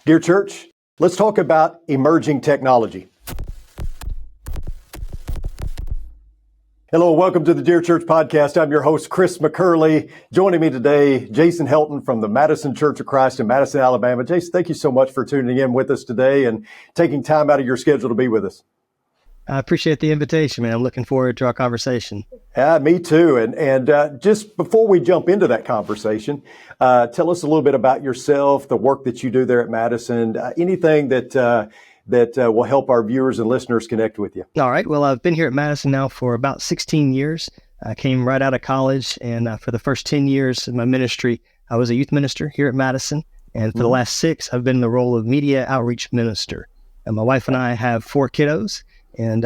Dear church, let's talk about emerging technology. Hello, welcome to the Dear Church podcast. I'm your host, Chris McCurley. Joining me today, Jason Helton from the Madison Church of Christ in Madison, Alabama. Jason, thank you so much for tuning in with us today and taking time out of your schedule to be with us. I appreciate the invitation, man. I'm looking forward to our conversation. Me too. And just before we jump into that conversation, tell us a little bit about yourself, the work that you do there at Madison, anything that will help our viewers and listeners connect with you. All right. Well, I've been here at Madison now for about 16 years. I came right out of college, and for the first 10 years of my ministry, I was a youth minister here at Madison. And for the last 6, I've been in the role of media outreach minister. And my wife and I have 4 kiddos, and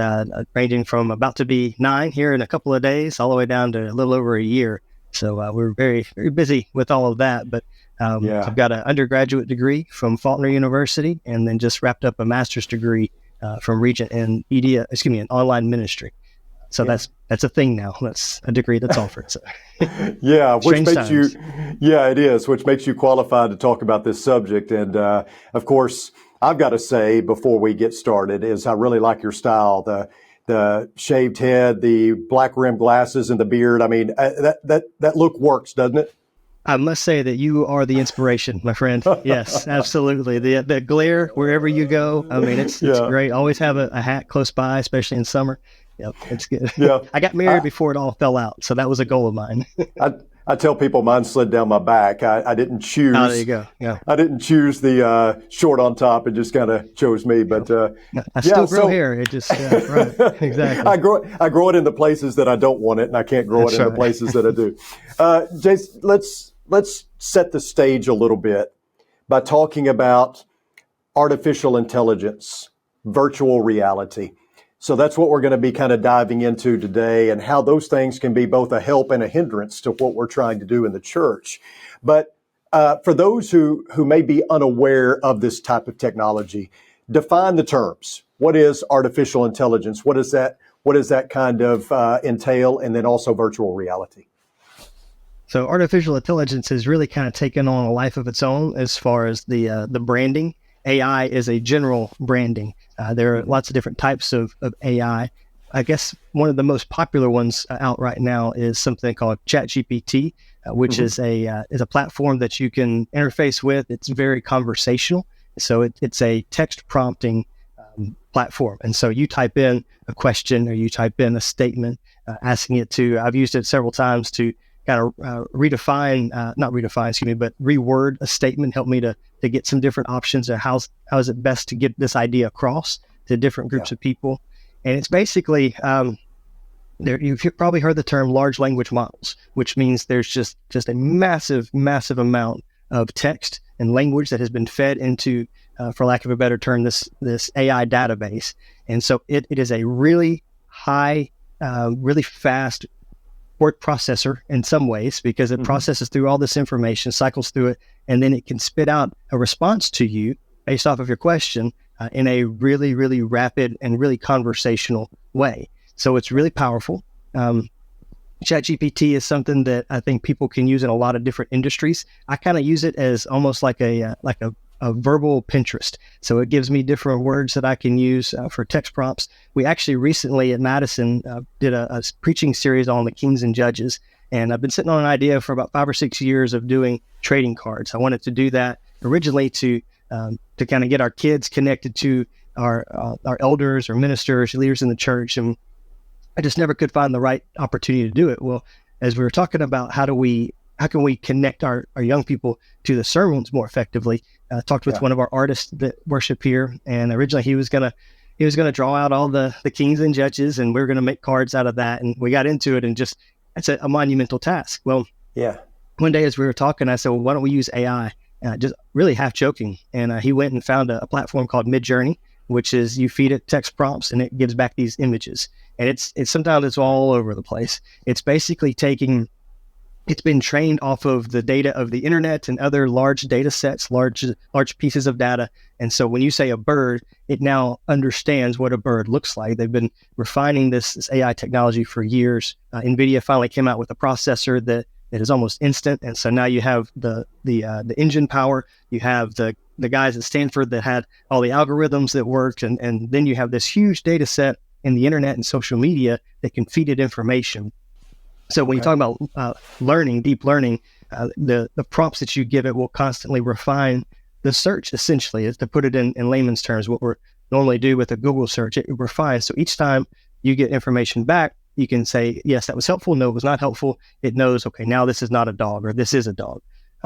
ranging from about to be 9 here in a couple of days, all the way down to a little over a year. So we're very, very busy with all of that. But I've got an undergraduate degree from Faulkner University, and then just wrapped up a master's degree from Regent in in online ministry. So that's a thing now. That's a degree that's offered. So. Which makes it is, which makes you qualified to talk about this subject. And of course, I've got to say before we get started is I really like your style, the shaved head, the black rimmed glasses, and the beard. I mean, that look works, doesn't it? I must say that you are the inspiration, my friend. Yes, absolutely. The glare wherever you go. I mean, it's great. Always have a hat close by, especially in summer. Yep, it's good. Yeah. I got married before it all fell out, so that was a goal of mine. I tell people mine slid down my back. I didn't choose. Oh, there you go. Yeah. I didn't choose the short on top. It just kind of chose me. But I still grow hair. It just right. Exactly. I grow it in the places that I don't want it, and I can't grow it in the places that I do. Jason, let's set the stage a little bit by talking about artificial intelligence, virtual reality. So that's what we're going to be kind of diving into today, and how those things can be both a help and a hindrance to what we're trying to do in the church. But for those who may be unaware of this type of technology, define the terms. What is artificial intelligence? What does that kind of entail? And then also virtual reality. So artificial intelligence has really kind of taken on a life of its own as far as the branding. AI is a general branding. There are lots of different types of AI. I guess one of the most popular ones out right now is something called ChatGPT, which is a platform that you can interface with. It's very conversational. So it's a text prompting platform. And so you type in a question or you type in a statement, asking it to, I've used it several times to kind of reword a statement, help me to get some different options of how is it best to get this idea across to different groups of people. And it's basically, you've probably heard the term large language models, which means there's just a massive, massive amount of text and language that has been fed into, for lack of a better term, this AI database. And so it is a really high, really fast word processor in some ways, because it processes through all this information, cycles through it, and then it can spit out a response to you based off of your question in a really, really rapid and really conversational way. So it's really powerful. ChatGPT is something that I think people can use in a lot of different industries. I kind of use it as almost like a verbal Pinterest. So it gives me different words that I can use for text prompts. We actually recently at Madison did a preaching series on the kings and judges. And I've been sitting on an idea for about 5 or 6 years of doing trading cards. I wanted to do that originally to kind of get our kids connected to our elders or ministers, leaders in the church. And I just never could find the right opportunity to do it. Well, as we were talking about how can we connect our young people to the sermons more effectively, talked with one of our artists that worship here, and originally he was gonna draw out all the kings and judges, and we were gonna make cards out of that, and we got into it, and just it's a monumental task. Well, one day as we were talking, I said, well, why don't we use AI? Just really half joking, and he went and found a platform called Midjourney, which is you feed it text prompts and it gives back these images, and it's sometimes it's all over the place. It's basically it's been trained off of the data of the internet and other large data sets, large pieces of data. And so when you say a bird, it now understands what a bird looks like. They've been refining this AI technology for years. NVIDIA finally came out with a processor that that is almost instant. And so now you have the engine power, you have the guys at Stanford that had all the algorithms that worked, and then you have this huge data set in the internet and social media that can feed it information. So when you talk about learning, deep learning, the prompts that you give it will constantly refine the search, essentially, is to put it in layman's terms. What we're normally do with a Google search, it refines. So each time you get information back, you can say, yes, that was helpful. No, it was not helpful. It knows, okay, now this is not a dog, or this is a dog.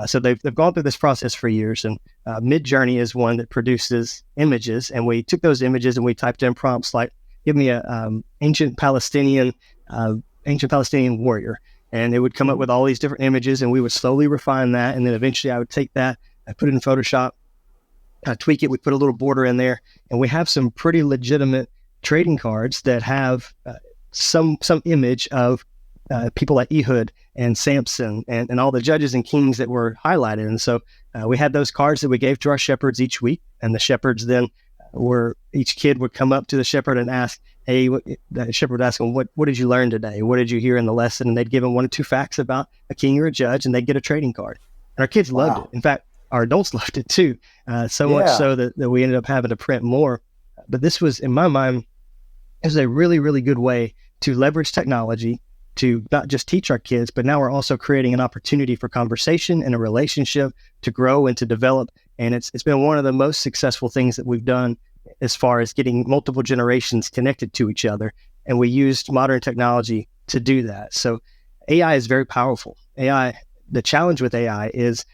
So they've gone through this process for years. And Midjourney is one that produces images. And we took those images and we typed in prompts like, give me a ancient Palestinian warrior. And it would come up with all these different images, and we would slowly refine that. And then eventually I would take that, I put it in Photoshop, tweak it, we put a little border in there, and we have some pretty legitimate trading cards that have some image of people like Ehud and Samson and all the judges and kings that were highlighted. And so we had those cards that we gave to our shepherds each week, and the shepherds then each kid would come up to the shepherd and ask, hey, the shepherd would ask them, what did you learn today? What did you hear in the lesson? And they'd give them 1 or 2 facts about a king or a judge, and they'd get a trading card. And our kids loved it. In fact, our adults loved it too. Much so that we ended up having to print more. But this was, in my mind, it was a really, really good way to leverage technology to not just teach our kids, but now we're also creating an opportunity for conversation and a relationship to grow and to develop. And it's been one of the most successful things that we've done as far as getting multiple generations connected to each other. And we used modern technology to do that. So AI is very powerful. The challenge with AI is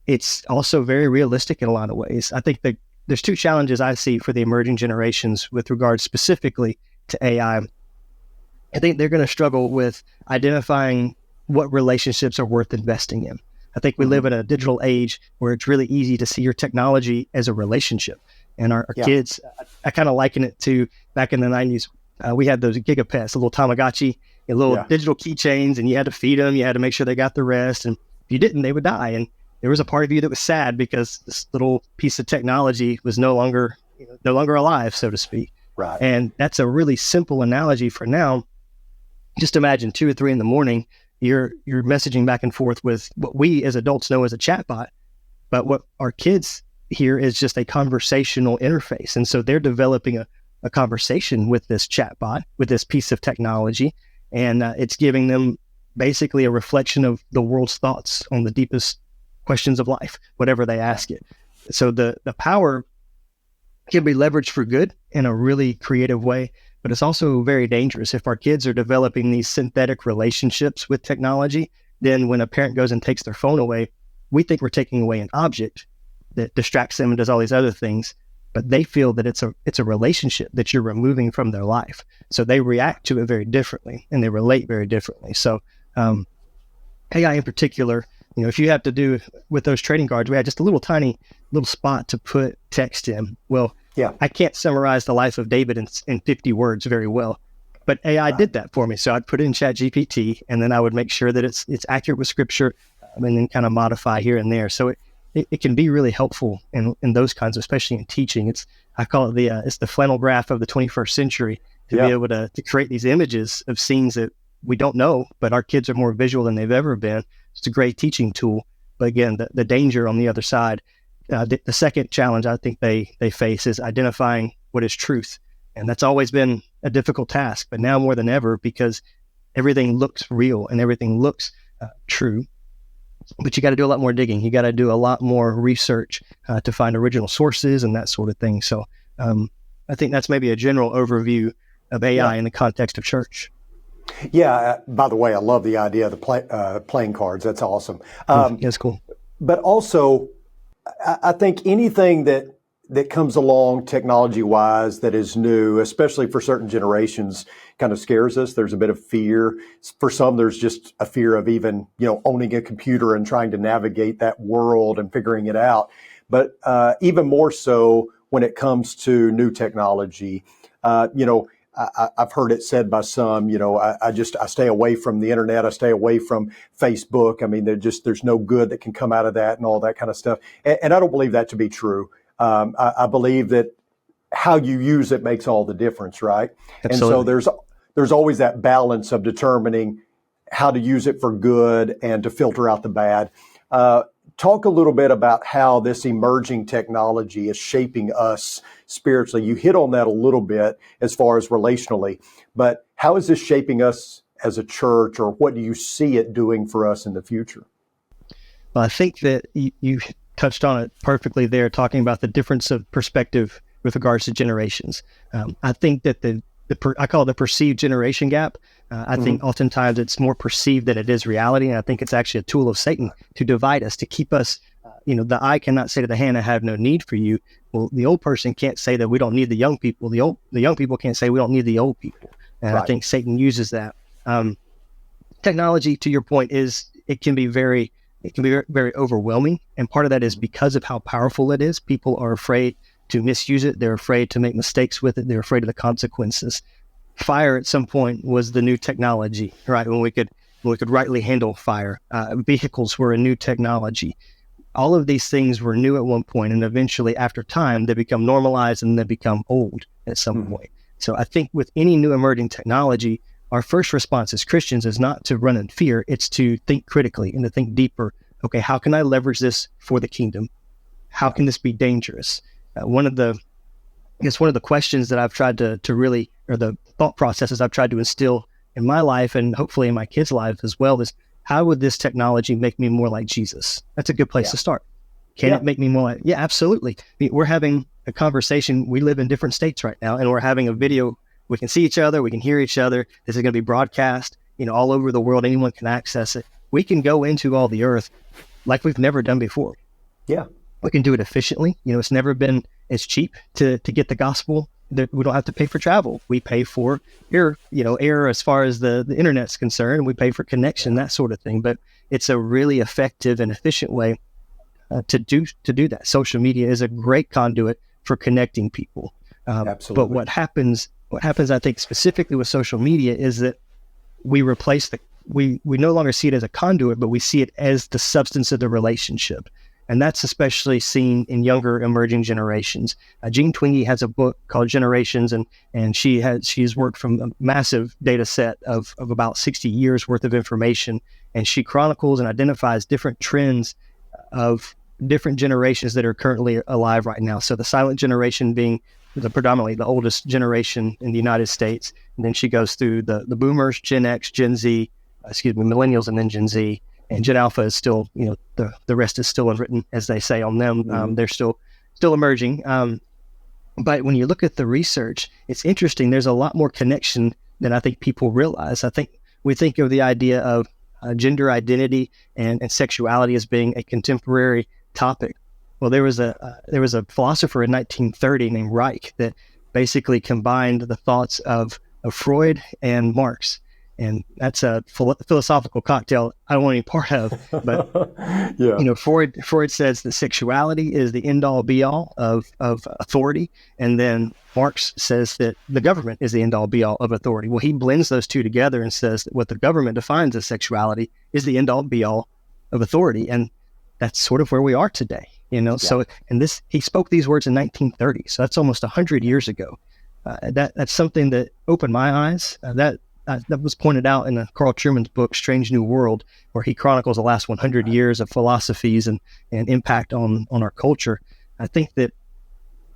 it's also very realistic in a lot of ways. I think that there's 2 challenges I see for the emerging generations with regards specifically to AI. I think they're going to struggle with identifying what relationships are worth investing in. I think we live in a digital age where it's really easy to see your technology as a relationship. And our kids, I kind of liken it to back in the 90s. We had those gigapets, a little Tamagotchi, little digital keychains, and you had to feed them. You had to make sure they got the rest. And if you didn't, they would die. And there was a part of you that was sad because this little piece of technology was no longer alive, so to speak. Right. And that's a really simple analogy for now. Just imagine 2 or 3 in the morning, you're messaging back and forth with what we as adults know as a chatbot, but what our kids hear is just a conversational interface. And so they're developing a conversation with this chatbot, with this piece of technology, and it's giving them basically a reflection of the world's thoughts on the deepest questions of life, whatever they ask it. So the power can be leveraged for good in a really creative way, but it's also very dangerous. If our kids are developing these synthetic relationships with technology, then when a parent goes and takes their phone away, we think we're taking away an object that distracts them and does all these other things, but they feel that it's a relationship that you're removing from their life. So they react to it very differently and they relate very differently. So AI in particular, if you have to do with those trading cards, we had just a little tiny little spot to put text in. Well, I can't summarize the life of David in 50 words very well, but AI did that for me. So I'd put it in ChatGPT, and then I would make sure that it's accurate with scripture, and then kind of modify here and there. So it can be really helpful in those kinds, especially in teaching. I call it it's the flannel graph of the 21st century to be able to create these images of scenes that we don't know, but our kids are more visual than they've ever been. It's a great teaching tool. But again, the danger on the other side, the second challenge I think they face is identifying what is truth. And that's always been a difficult task, but now more than ever, because everything looks real and everything looks true. But you got to do a lot more digging. You got to do a lot more research to find original sources and that sort of thing. So I think that's maybe a general overview of AI in the context of church. Yeah. By the way, I love the idea of the playing cards. That's awesome. That's cool. But also, I think anything that comes along technology-wise that is new, especially for certain generations, kind of scares us. There's a bit of fear. For some, there's just a fear of even, owning a computer and trying to navigate that world and figuring it out. But even more so when it comes to new technology, I've heard it said by some, I stay away from the internet. I stay away from Facebook. I mean, there's no good that can come out of that and all that kind of stuff. And I don't believe that to be true. I believe that how you use it makes all the difference, right? Absolutely. And so there's always that balance of determining how to use it for good and to filter out the bad. Talk a little bit about how this emerging technology is shaping us spiritually. You hit on that a little bit as far as relationally, but how is this shaping us as a church, or what do you see it doing for us in the future? Well, I think that you touched on it perfectly there, talking about the difference of perspective with regards to generations. I think that I call it the perceived generation gap. I think oftentimes it's more perceived than it is reality. And I think it's actually a tool of Satan to divide us, to keep us, the eye cannot say to the hand, I have no need for you. Well, the old person can't say that we don't need the young people. The young people can't say we don't need the old people. And right. I think Satan uses that. Technology, to your point, it can be very overwhelming. And part of that is because of how powerful it is. People are afraid to misuse it. They're afraid to make mistakes with it. They're afraid of the consequences. Fire at some point was the new technology, right? When we could rightly handle fire. Vehicles were a new technology. All of these things were new at one point, and eventually after time, they become normalized and they become old at some point. So I think with any new emerging technology, our first response as Christians is not to run in fear. It's to think critically and to think deeper. Okay, how can I leverage this for the kingdom? How can this be dangerous? One of the questions that I've tried to really, or the thought processes I've tried to instill in my life and hopefully in my kids' life as well, is how would this technology make me more like Jesus? That's a good place to start. Can it make me more like, absolutely. I mean, we're having a conversation. We live in different states right now, and we're having a video. We can see each other. We can hear each other. This is going to be broadcast, all over the world. Anyone can access it. We can go into all the earth like we've never done before. Yeah. We can do it efficiently. It's never been as cheap to get the gospel. That we don't have to pay for travel. We pay for air as far as the internet's concerned. We pay for connection, that sort of thing. But it's a really effective and efficient way to do that. Social media is a great conduit for connecting people. Absolutely. But what happens, I think, specifically with social media is that we replace we no longer see it as a conduit, but we see it as the substance of the relationship. And that's especially seen in younger emerging generations. Jean Twenge has a book called Generations, and she's worked from a massive data set of about 60 years worth of information. And she chronicles and identifies different trends of different generations that are currently alive right now. So the silent generation being predominantly the oldest generation in the United States. And then she goes through the boomers, Gen X, Gen Z, millennials, and then Gen Z. And Gen Alpha is still, the rest is still unwritten, as they say on them. They're still emerging. But when you look at the research, it's interesting. There's a lot more connection than I think people realize. I think we think of the idea of gender identity and sexuality as being a contemporary topic. Well, there was a philosopher in 1930 named Reich that basically combined the thoughts of Freud and Marx. And that's a philosophical cocktail I don't want any part of. But Freud says that sexuality is the end-all be-all of authority, and then Marx says that the government is the end-all be-all of authority. Well, he blends those two together and says that what the government defines as sexuality is the end-all be-all of authority, and that's sort of where we are today. So he spoke these words in 1930, so that's almost 100 years ago. That's something that opened my eyes. That was pointed out in Carl Trueman's book, Strange New World, where he chronicles the last 100 years of philosophies and impact on our culture. I think that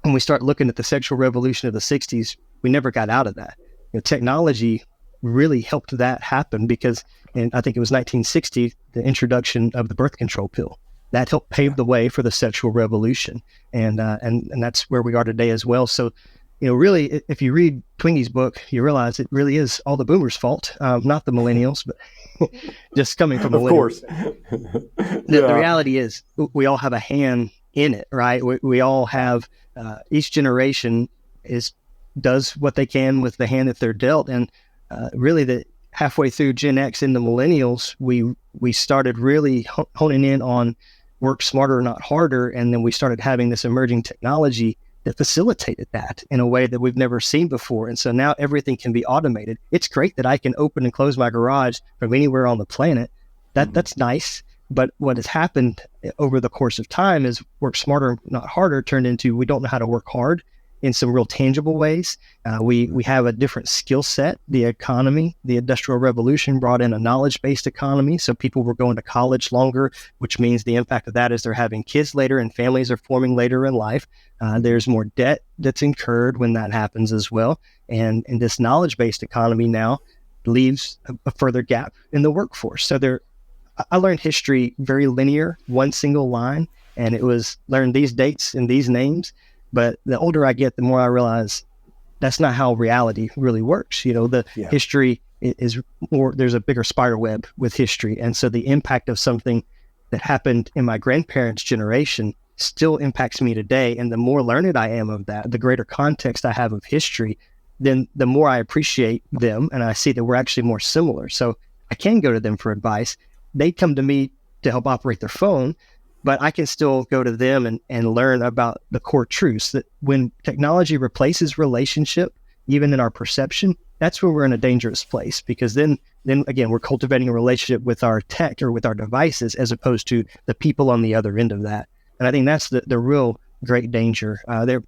when we start looking at the sexual revolution of the 60s, we never got out of that. Technology really helped that happen because, and I think it was 1960, the introduction of the birth control pill. That helped pave the way for the sexual revolution. And that's where we are today as well. So, really, if you read Twenge's book, you realize it really is all the boomers' fault, not the millennials, but just coming from millennials. Of course. The reality is we all have a hand in it, right? We all have, each generation does what they can with the hand that they're dealt. And really, halfway through Gen X into millennials, we started really honing in on work smarter, not harder. And then we started having this emerging technology that facilitated that in a way that we've never seen before. And so now everything can be automated. It's great that I can open and close my garage from anywhere on the planet. That's nice. But what has happened over the course of time is work smarter, not harder, turned into we don't know how to work hard. in some real tangible ways. We have a different skill set. The economy, the Industrial Revolution brought in a knowledge-based economy. So people were going to college longer, which means the impact of that is they're having kids later and families are forming later in life. There's more debt that's incurred when that happens as well. And this knowledge-based economy now leaves a further gap in the workforce. So I learned history very linear, one single line, and it was learn these dates and these names. But the older I get, the more I realize that's not how reality really works. History is more, there's a bigger spider web with history. And so the impact of something that happened in my grandparents' generation still impacts me today. And the more learned I am of that, the greater context I have of history, then the more I appreciate them. And I see that we're actually more similar. So I can go to them for advice. They come to me to help operate their phone, but I can still go to them and learn about the core truths that when technology replaces relationship, even in our perception, that's where we're in a dangerous place, because then again, we're cultivating a relationship with our tech or with our devices as opposed to the people on the other end of that. And I think that's the real great danger. We're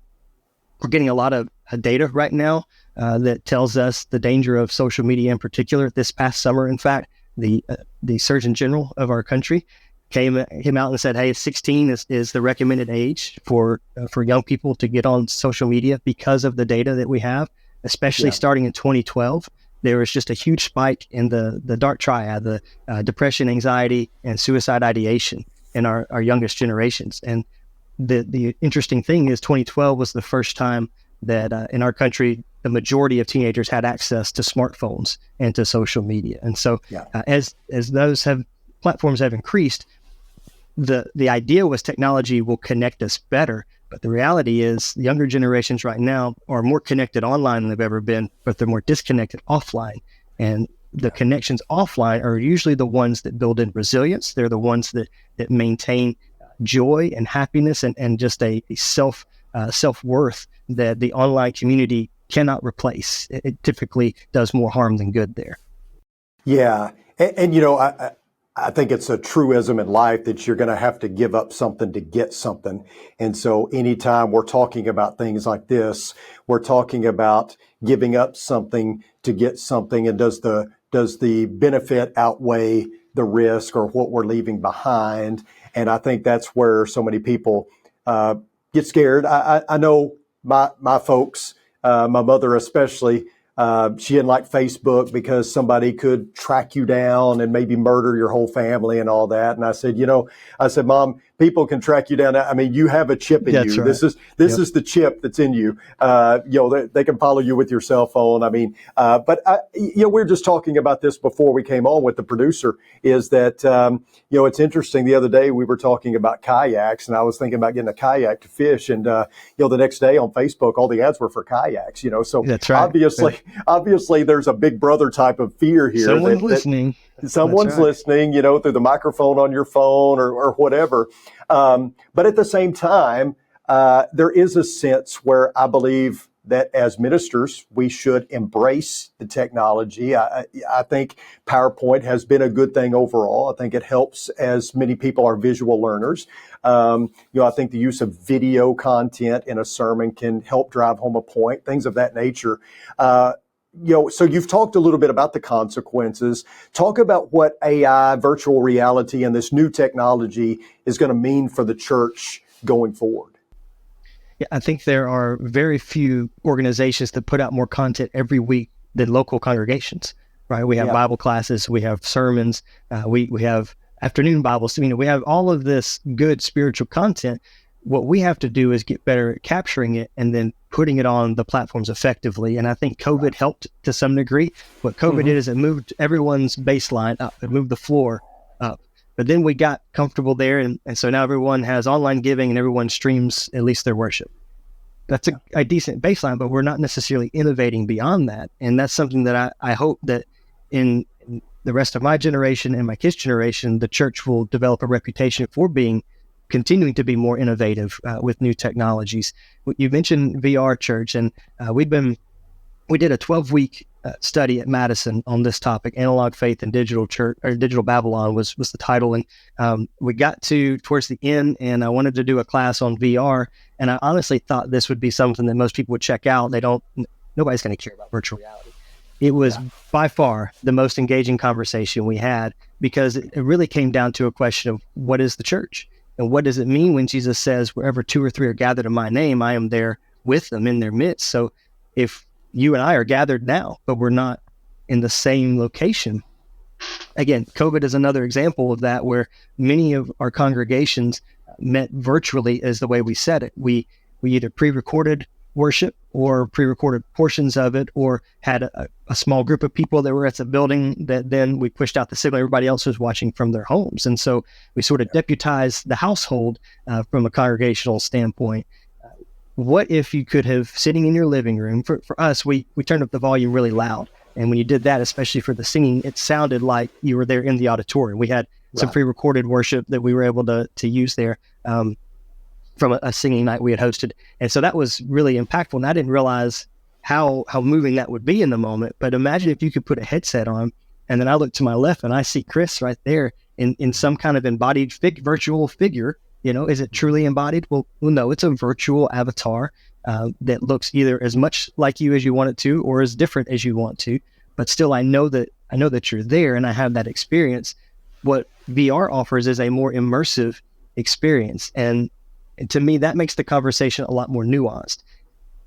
getting a lot of data right now that tells us the danger of social media in particular. This past summer, in fact, the Surgeon General of our country came out and said, hey, 16 is the recommended age for young people to get on social media because of the data that we have, especially starting in 2012. There was just a huge spike in the dark triad, the depression, anxiety, and suicide ideation in our youngest generations. And the interesting thing is 2012 was the first time that in our country, the majority of teenagers had access to smartphones and to social media. And so as those platforms have increased, the idea was technology will connect us better. But the reality is the younger generations right now are more connected online than they've ever been, but they're more disconnected offline. And the connections offline are usually the ones that build in resilience. They're the ones that maintain joy and happiness and just a self-worth that the online community cannot replace. It typically does more harm than good there. Yeah. And I think it's a truism in life that you're going to have to give up something to get something. And so anytime we're talking about things like this, we're talking about giving up something to get something. And does the benefit outweigh the risk or what we're leaving behind? And I think that's where so many people get scared. I know my folks, my mother especially, she didn't like Facebook because somebody could track you down and maybe murder your whole family and all that. And I said, Mom, people can track you down. I mean, you have a chip in you. Right. This is the chip that's in you. They can follow you with your cell phone. I mean, we're just talking about this before we came on with the producer, is that, it's interesting. The other day we were talking about kayaks, and I was thinking about getting a kayak to fish. And, the next day on Facebook, all the ads were for kayaks, so that's right. Obviously there's a big brother type of fear here. Someone's listening. Someone's listening, through the microphone on your phone or whatever. But at the same time, there is a sense where I believe that as ministers, we should embrace the technology. I think PowerPoint has been a good thing overall. I think it helps as many people are visual learners. I think the use of video content in a sermon can help drive home a point, things of that nature. So you've talked a little bit about the consequences. Talk about what AI, virtual reality, and this new technology is going to mean for the church going forward. Yeah, I think there are very few organizations that put out more content every week than local congregations, right? We have Bible classes, we have sermons, we have afternoon Bibles. We have all of this good spiritual content. What we have to do is get better at capturing it and then putting it on the platforms effectively. And I think COVID helped to some degree. What COVID did is it moved everyone's baseline up. It moved the floor up. But then we got comfortable there. And so now everyone has online giving and everyone streams at least their worship. That's a decent baseline, but we're not necessarily innovating beyond that. And that's something that I hope that in the rest of my generation and my kids' generation, the church will develop a reputation for continuing to be more innovative with new technologies. You mentioned VR, Church, and we did a 12-week study at Madison on this topic. Analog Faith and Digital Church, or Digital Babylon was the title. And we got towards the end, and I wanted to do a class on VR. And I honestly thought this would be something that most people would check out. Nobody's going to care about virtual reality. It was by far the most engaging conversation we had, because it really came down to a question of what is the church? And what does it mean when Jesus says, wherever 2 or 3 are gathered in my name, I am there with them in their midst. So if you and I are gathered now, but we're not in the same location. Again, COVID is another example of that, where many of our congregations met virtually as the way we said it. We either pre-recorded worship or pre-recorded portions of it, or had a small group of people that were at the building that then we pushed out the signal. Everybody else was watching from their homes. And so we sort of deputized the household from a congregational standpoint. What if you could have, sitting in your living room, for us, we turned up the volume really loud. And when you did that, especially for the singing, it sounded like you were there in the auditorium. We had some pre-recorded worship that we were able to use there from a singing night we had hosted. And so that was really impactful. And I didn't realize how moving that would be in the moment. But imagine if you could put a headset on, and then I look to my left and I see Chris right there in some kind of embodied virtual figure. Is it truly embodied? Well, no, it's a virtual avatar that looks either as much like you as you want it to, or as different as you want to. But still, I know that you're there, and I have that experience. What VR offers is a more immersive experience, and to me, that makes the conversation a lot more nuanced.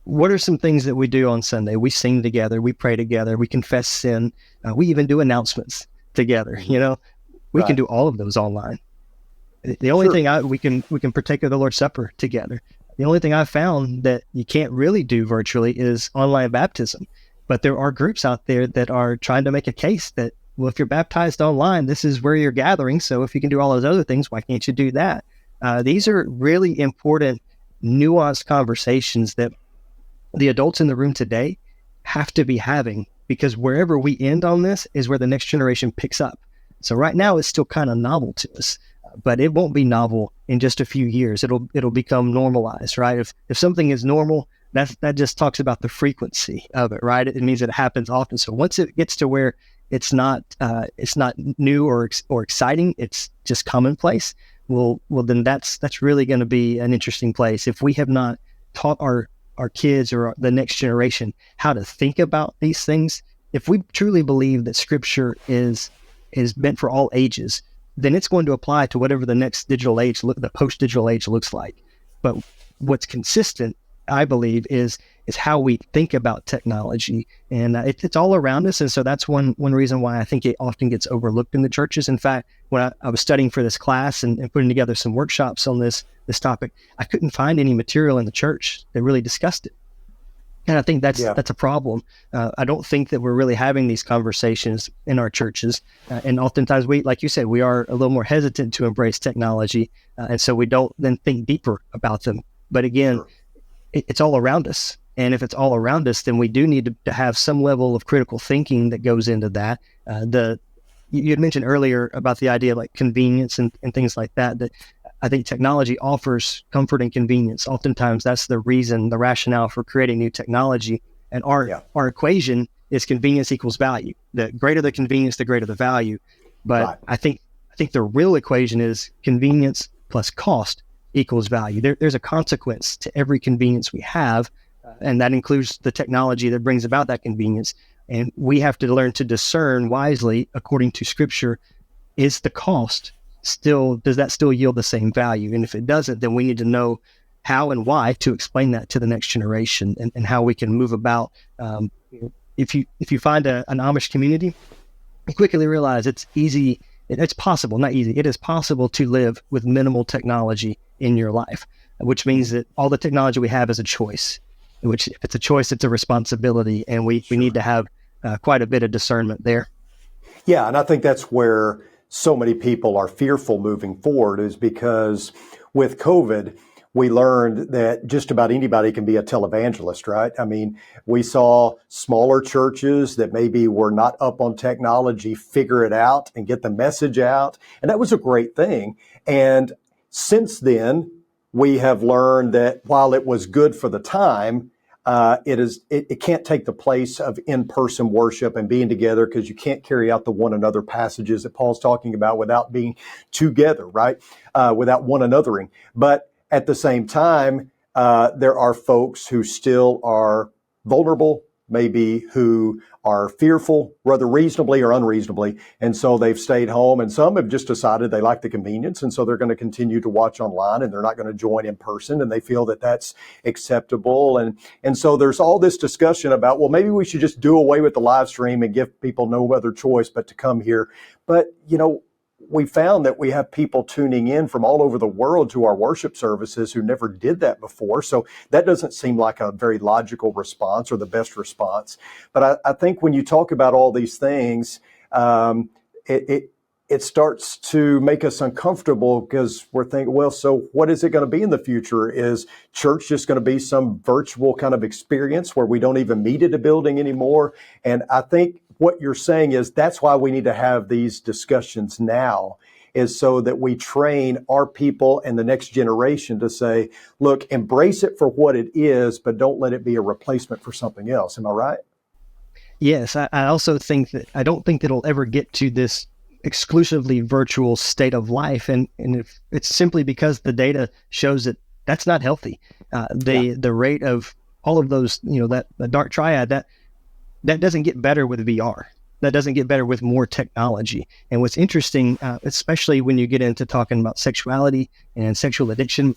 What are some things that we do on Sunday? We sing together, we pray together, we confess sin, we even do announcements together. We can do all of those online. The only thing we can partake of the Lord's Supper together. The only thing I've found that you can't really do virtually is online baptism. But there are groups out there that are trying to make a case that, well, if you're baptized online, this is where you're gathering. So if you can do all those other things, why can't you do that? These are really important, nuanced conversations that the adults in the room today have to be having, because wherever we end on this is where the next generation picks up. So right now it's still kind of novel to us. But it won't be novel in just a few years. It'll become normalized, right? If something is normal, that just talks about the frequency of it, right? It means that it happens often. So once it gets to where it's not new or exciting, it's just commonplace. Well, then that's really going to be an interesting place. If we have not taught our kids or the next generation how to think about these things, if we truly believe that Scripture is meant for all ages, then it's going to apply to whatever the next digital age, the post-digital age looks like. But what's consistent, I believe, is how we think about technology. And it's all around us. And so that's one reason why I think it often gets overlooked in the churches. In fact, when I was studying for this class and putting together some workshops on this topic, I couldn't find any material in the church that really discussed it. And I think that's a problem. I don't think that we're really having these conversations in our churches. And oftentimes like you said, we are a little more hesitant to embrace technology. And so we don't then think deeper about them. But again, it's all around us. And if it's all around us, then we do need to have some level of critical thinking that goes into that. You had mentioned earlier about the idea of like convenience and things like that I think technology offers comfort and convenience. Oftentimes that's the rationale for creating new technology. And our equation is convenience equals value. The greater the convenience, the greater the value. But I think the real equation is convenience plus cost equals value. There's a consequence to every convenience we have, and that includes the technology that brings about that convenience. And we have to learn to discern wisely, according to Scripture, is the cost does that still yield the same value? And if it doesn't, then we need to know how and why to explain that to the next generation, and how we can move about. If you find an Amish community, you quickly realize it's easy. It's possible, not easy. It is possible to live with minimal technology in your life, which means that all the technology we have is a choice. Which, if it's a choice, it's a responsibility, and we need to have quite a bit of discernment there. Yeah, and I think that's where so many people are fearful moving forward, is because with COVID, we learned that just about anybody can be a televangelist, right? I mean, we saw smaller churches that maybe were not up on technology figure it out and get the message out. And that was a great thing. And since then, we have learned that while it was good for the time, it can't take the place of in-person worship and being together, because you can't carry out the one another passages that Paul's talking about without being together, right? Without one anothering. But at the same time, there are folks who still are vulnerable, maybe who are fearful, whether reasonably or unreasonably. And so they've stayed home, and some have just decided they like the convenience. And so they're going to continue to watch online, and they're not going to join in person, and they feel that that's acceptable. And so there's all this discussion about, well, maybe we should just do away with the live stream and give people no other choice but to come here. But, we found that we have people tuning in from all over the world to our worship services who never did that before. So that doesn't seem like a very logical response or the best response. But I think when you talk about all these things, it starts to make us uncomfortable, because we're thinking, well, so what is it going to be in the future? Is church just going to be some virtual kind of experience where we don't even meet at a building anymore? And I think what you're saying is that's why we need to have these discussions now, is so that we train our people and the next generation to say, look, embrace it for what it is, but don't let it be a replacement for something else. Am I right? Yes. I also think that I don't think that it'll ever get to this exclusively virtual state of life. And if it's simply because the data shows that that's not healthy. The rate of all of those, that the dark triad, that doesn't get better with VR. That doesn't get better with more technology. And what's interesting, especially when you get into talking about sexuality and sexual addiction,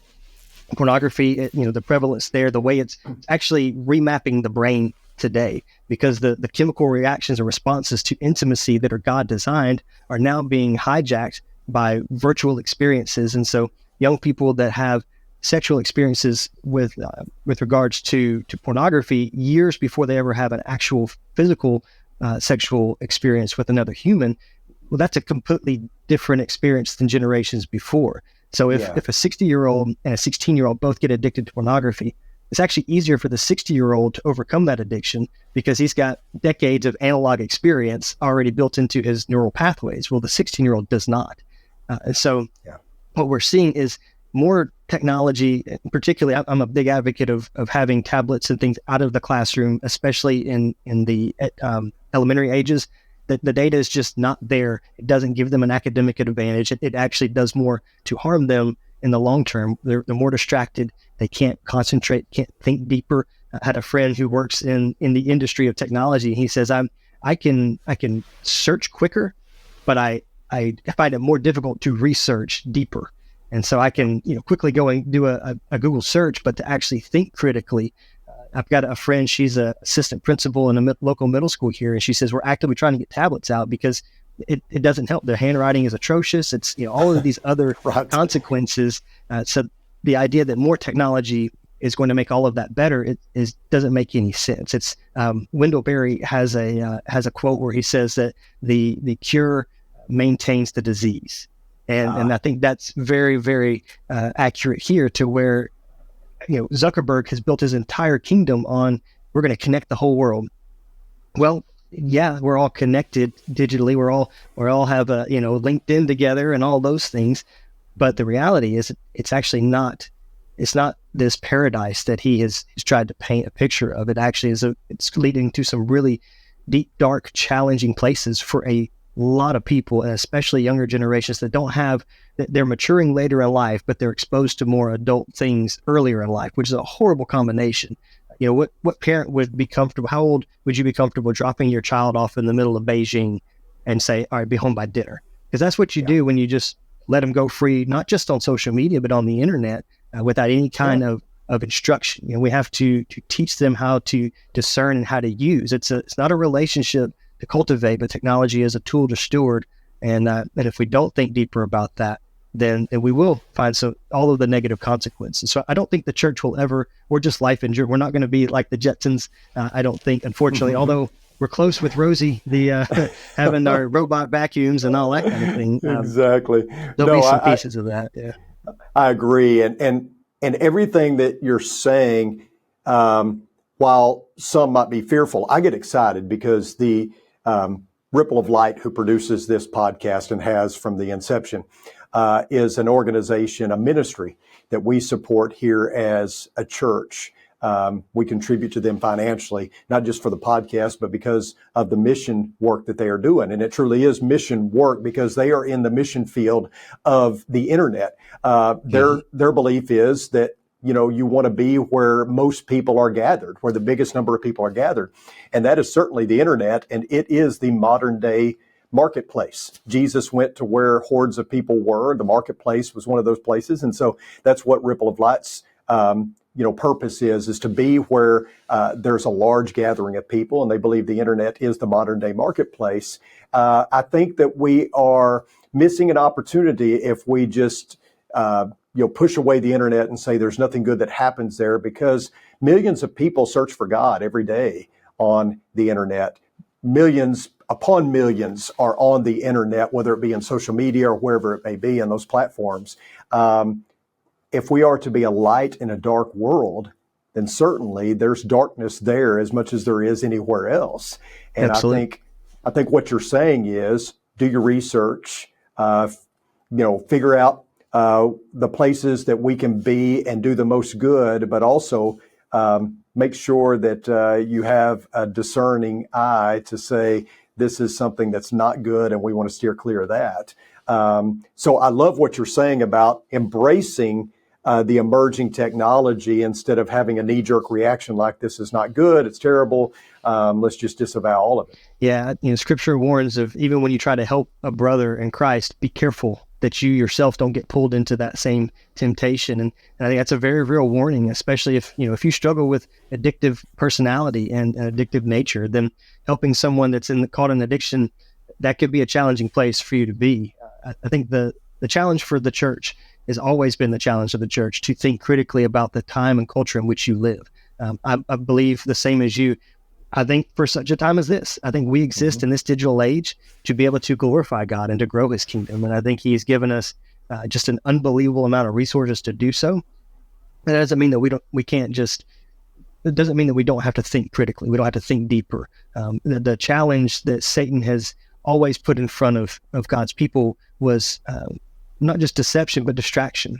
pornography, the prevalence there, the way it's actually remapping the brain today, because the chemical reactions and responses to intimacy that are God designed are now being hijacked by virtual experiences. And so young people that have sexual experiences with regards to pornography years before they ever have an actual physical sexual experience with another human, well, that's a completely different experience than generations before. So if a 60-year-old and a 16-year-old both get addicted to pornography, it's actually easier for the 60-year-old to overcome that addiction, because he's got decades of analog experience already built into his neural pathways. Well, the 16-year-old does not. What we're seeing is more technology. Particularly, I'm a big advocate of having tablets and things out of the classroom, especially in the elementary ages. The data is just not there. It doesn't give them an academic advantage. It actually does more to harm them in the long term. They're more distracted. They can't concentrate, can't think deeper. I had a friend who works in the industry of technology. He says, I can search quicker, but I find it more difficult to research deeper. And so I can quickly go and do a Google search, but to actually think critically. I've got a friend, she's an assistant principal in a local middle school here, and she says we're actively trying to get tablets out because it doesn't help. Their handwriting is atrocious. It's all of these other consequences. So the idea that more technology is going to make all of that better doesn't make any sense. It's Wendell Berry has a quote where he says that the cure maintains the disease, and I think that's very, very accurate here, to where Zuckerberg has built his entire kingdom on, we're going to connect the whole world. Well, yeah, we're all connected digitally. We all have LinkedIn together and all those things. But the reality is, it's actually not. It's not this paradise that he's tried to paint a picture of. It actually is. It's leading to some really deep, dark, challenging places for a lot of people, and especially younger generations that don't have. They're maturing later in life, but they're exposed to more adult things earlier in life, which is a horrible combination. What parent would be comfortable? How old would you be comfortable dropping your child off in the middle of Beijing and say, all right, be home by dinner? Because that's what you do when you just let them go free, not just on social media, but on the internet, without any kind of instruction. We have to teach them how to discern and how to use. It's not a relationship to cultivate, but technology is a tool to steward. And if we don't think deeper about that, then we will find all of the negative consequences. So I don't think the church will ever, or just life in general, we're not going to be like the Jetsons. I don't think, unfortunately, although we're close with Rosie, the having our robot vacuums and all that kind of thing. Exactly. There'll be some pieces of that. Yeah, I agree. And everything that you're saying, while some might be fearful, I get excited because the Ripple of Light, who produces this podcast and has from the inception, is an organization, a ministry that we support here as a church. we contribute to them financially, not just for the podcast, but because of the mission work that they are doing. And it truly is mission work because they are in the mission field of the internet. Their belief is that, you want to be where most people are gathered, where the biggest number of people are gathered. And that is certainly the internet. And it is the modern day marketplace. Jesus went to where hordes of people were. The marketplace was one of those places. And so that's what Ripple of Light's purpose is to be where there's a large gathering of people, and they believe the internet is the modern day marketplace. I think that we are missing an opportunity if we just push away the internet and say there's nothing good that happens there, because millions of people search for God every day on the internet. Millions upon millions are on the internet, whether it be in social media or wherever it may be in those platforms. If we are to be a light in a dark world, then certainly there's darkness there as much as there is anywhere else. And Absolutely. I think what you're saying is do your research, figure out the places that we can be and do the most good, but also make sure that you have a discerning eye to say this is something that's not good and we want to steer clear of that. So I love what you're saying about embracing the emerging technology instead of having a knee-jerk reaction like this is not good, it's terrible, let's just disavow all of it. Yeah, Scripture warns of even when you try to help a brother in Christ, be careful that you yourself don't get pulled into that same temptation. And I think that's a very real warning, especially if you struggle with addictive personality and addictive nature, then helping someone that's caught in addiction, that could be a challenging place for you to be. I think the challenge for the church has always been the challenge of the church to think critically about the time and culture in which you live. I believe the same as you. I think for such a time as this, I think we exist in this digital age to be able to glorify God and to grow his kingdom. And I think he's given us just an unbelievable amount of resources to do so. That doesn't mean that it doesn't mean that we don't have to think critically. We don't have to think deeper. The challenge that Satan has always put in front of God's people was not just deception, but distraction.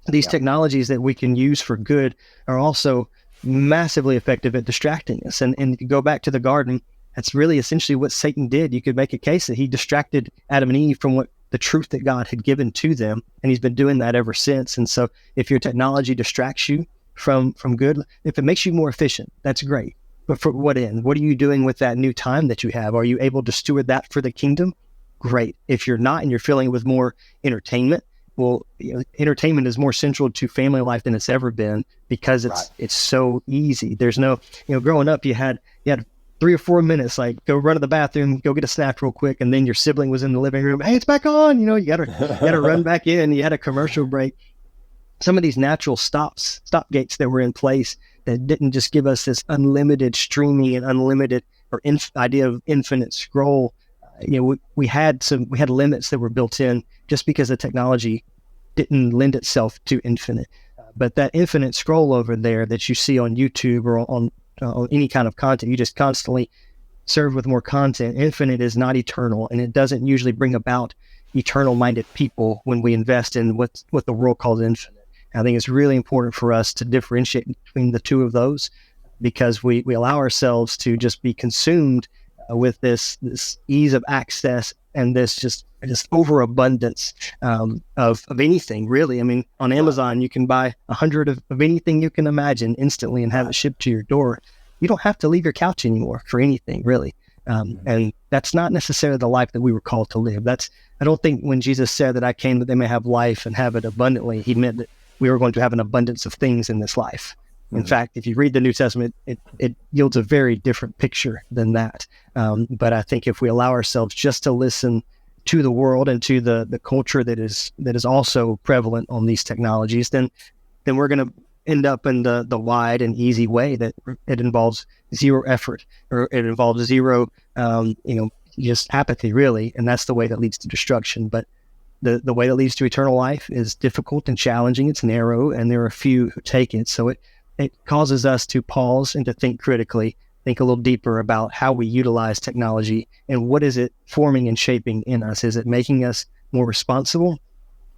These technologies that we can use for good are also massively effective at distracting us. And you go back to the garden, that's really essentially what Satan did. You could make a case that he distracted Adam and Eve from the truth that God had given to them. And he's been doing that ever since. And so if your technology distracts you from good, if it makes you more efficient, that's great. But for what end? What are you doing with that new time that you have? Are you able to steward that for the kingdom? Great. If you're not and you're filling it with more entertainment, well, entertainment is more central to family life than it's ever been because it's so easy. There's no, growing up, you had 3 or 4 minutes, like go run to the bathroom, go get a snack real quick, and then your sibling was in the living room. Hey, it's back on. You gotta run back in. You had a commercial break. Some of these natural stop gates that were in place that didn't just give us this unlimited streaming and unlimited idea of infinite scroll. We had limits that were built in just because the technology didn't lend itself to infinite. But that infinite scroll over there that you see on YouTube or on any kind of content, you just constantly serve with more content. Infinite is not eternal, and it doesn't usually bring about eternal-minded people when we invest in what the world calls infinite. I think it's really important for us to differentiate between the two of those because we allow ourselves to just be consumed with this ease of access and this just overabundance of anything, really. I mean, on Amazon, you can buy 100 of anything you can imagine instantly and have it shipped to your door. You don't have to leave your couch anymore for anything, really. And that's not necessarily the life that we were called to live. I don't think when Jesus said that I came that they may have life and have it abundantly, he meant that we were going to have an abundance of things in this life. In fact, if you read the New Testament, it yields a very different picture than that. But I think if we allow ourselves just to listen to the world and to the culture that is also prevalent on these technologies, then we're going to end up in the wide and easy way that it involves zero effort or it involves zero, just apathy, really. And that's the way that leads to destruction. But the way that leads to eternal life is difficult and challenging. It's narrow, and there are a few who take it. So it causes us to pause and to think critically, think a little deeper about how we utilize technology and what is it forming and shaping in us. Is it making us more responsible,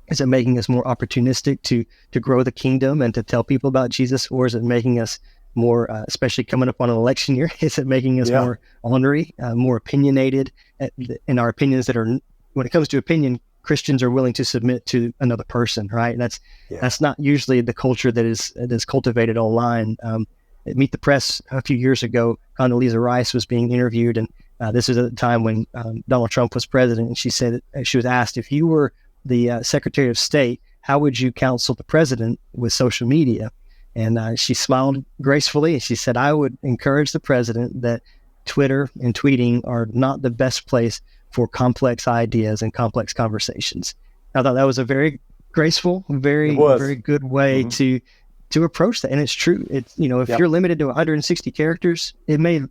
Is it making us more opportunistic to grow the kingdom and to tell people about Jesus, or is it making us more, especially coming up on an election year, is it making us more ornery, more opinionated in our opinions that are, when it comes to opinion, Christians are willing to submit to another person, right? And that's not usually the culture that is cultivated online. At Meet the Press a few years ago, Condoleezza Rice was being interviewed, and this is at the time when Donald Trump was president, and she was asked, if you were the Secretary of State, how would you counsel the president with social media? And she smiled gracefully, and she said, I would encourage the president that Twitter and tweeting are not the best place for complex ideas and complex conversations. I thought that was a very graceful, very good way to approach that. And it's true. It's, if you're limited to 160 characters, it may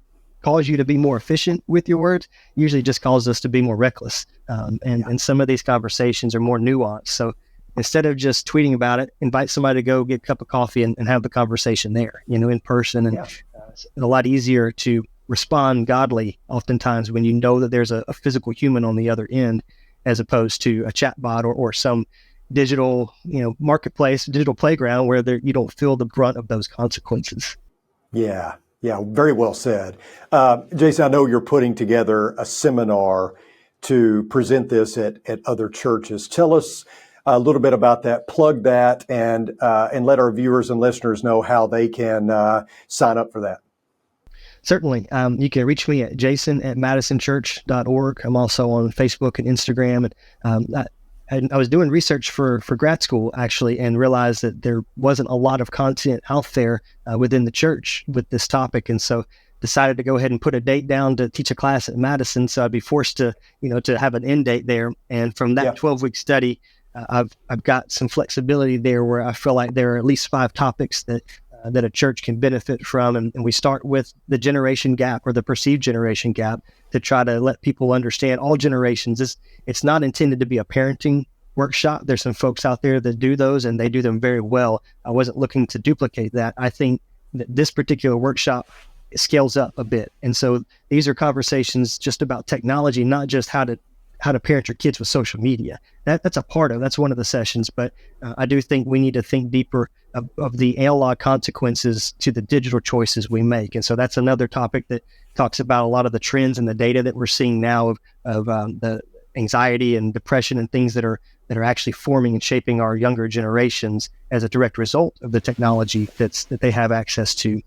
cause you to be more efficient with your words. Usually just causes us to be more reckless. And some of these conversations are more nuanced. So instead of just tweeting about it, invite somebody to go get a cup of coffee and have the conversation there, in person. And it's a lot easier to respond godly oftentimes when you know that there's a physical human on the other end, as opposed to a chat bot or some digital, marketplace, digital playground where you don't feel the brunt of those consequences. Yeah, very well said. Jason, I know you're putting together a seminar to present this at other churches. Tell us a little bit about that, plug that, and let our viewers and listeners know how they can sign up for that. Certainly. You can reach me at jason@madisonchurch.org. I'm also on Facebook and Instagram. And I was doing research for grad school, actually, and realized that there wasn't a lot of content out there within the church with this topic. And so decided to go ahead and put a date down to teach a class at Madison. So I'd be forced to, to have an end date there. And from that 12-week study, I've got some flexibility there where I feel like there are at least 5 topics that a church can benefit from. And we start with the generation gap, or the perceived generation gap, to try to let people understand all generations. It's not intended to be a parenting workshop. There's some folks out there that do those, and they do them very well. I wasn't looking to duplicate that. I think that this particular workshop scales up a bit. And so these are conversations just about technology, not just how to parent your kids with social media. That's one of the sessions, but I do think we need to think deeper of the analog consequences to the digital choices we make. And so that's another topic that talks about a lot of the trends and the data that we're seeing now of the anxiety and depression and things that are actually forming and shaping our younger generations as a direct result of the technology that they have access to.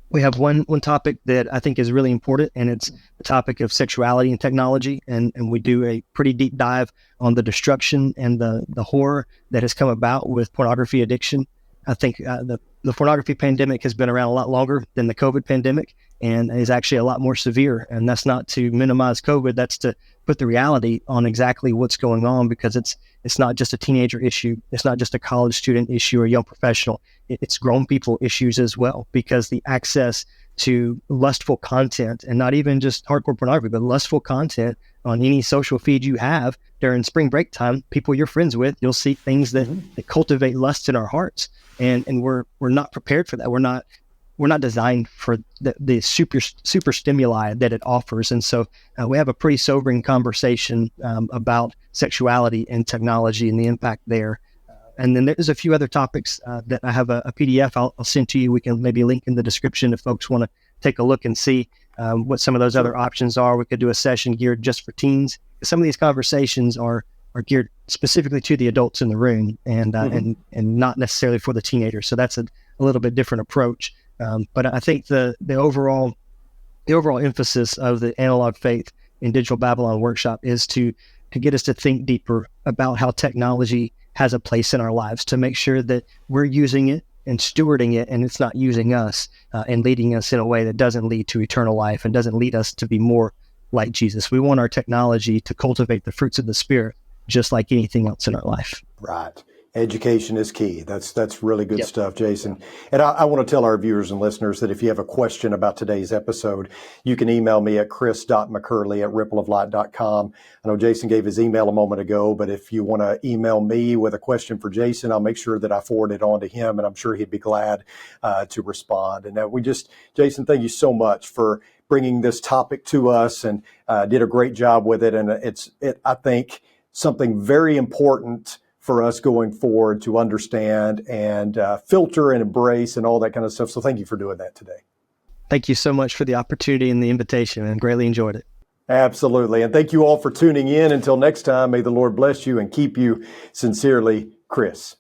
We have one topic that I think is really important, and it's the topic of sexuality and technology. And we do a pretty deep dive on the destruction and the horror that has come about with pornography addiction. I think the pornography pandemic has been around a lot longer than the COVID pandemic, and is actually a lot more severe. And that's not to minimize COVID. That's to put the reality on exactly what's going on, because it's not just a teenager issue. It's not just a college student issue or a young professional. It's grown people issues as well, because the access to lustful content, and not even just hardcore pornography, but lustful content on any social feed you have during spring break time, people you're friends with, you'll see things that cultivate lust in our hearts. And we're not prepared for that. We're not designed for the super stimuli that it offers. And so we have a pretty sobering conversation about sexuality and technology and the impact there. And then there's a few other topics that I have a PDF I'll send to you. We can maybe link in the description if folks want to take a look and see what some of those other options are. We could do a session geared just for teens. Some of these conversations are geared specifically to the adults in the room, and not necessarily for the teenagers. So that's a little bit different approach. But I think the overall emphasis of the Analog Faith in Digital Babylon workshop is to get us to think deeper about how technology has a place in our lives, to make sure that we're using it and stewarding it, and it's not using us and leading us in a way that doesn't lead to eternal life and doesn't lead us to be more like Jesus. We want our technology to cultivate the fruits of the Spirit, just like anything else in our life. Right. Education is key. That's really good stuff, Jason. And I want to tell our viewers and listeners that if you have a question about today's episode, you can email me at chris.mccurley@rippleoflight.com. I know Jason gave his email a moment ago, but if you want to email me with a question for Jason, I'll make sure that I forward it on to him, and I'm sure he'd be glad to respond. And Jason, thank you so much for bringing this topic to us, and did a great job with it. And I think something very important for us going forward to understand and filter and embrace and all that kind of stuff. So thank you for doing that today. Thank you so much for the opportunity and the invitation, and greatly enjoyed it. Absolutely. And thank you all for tuning in. Until next time, may the Lord bless you and keep you. Sincerely, Chris.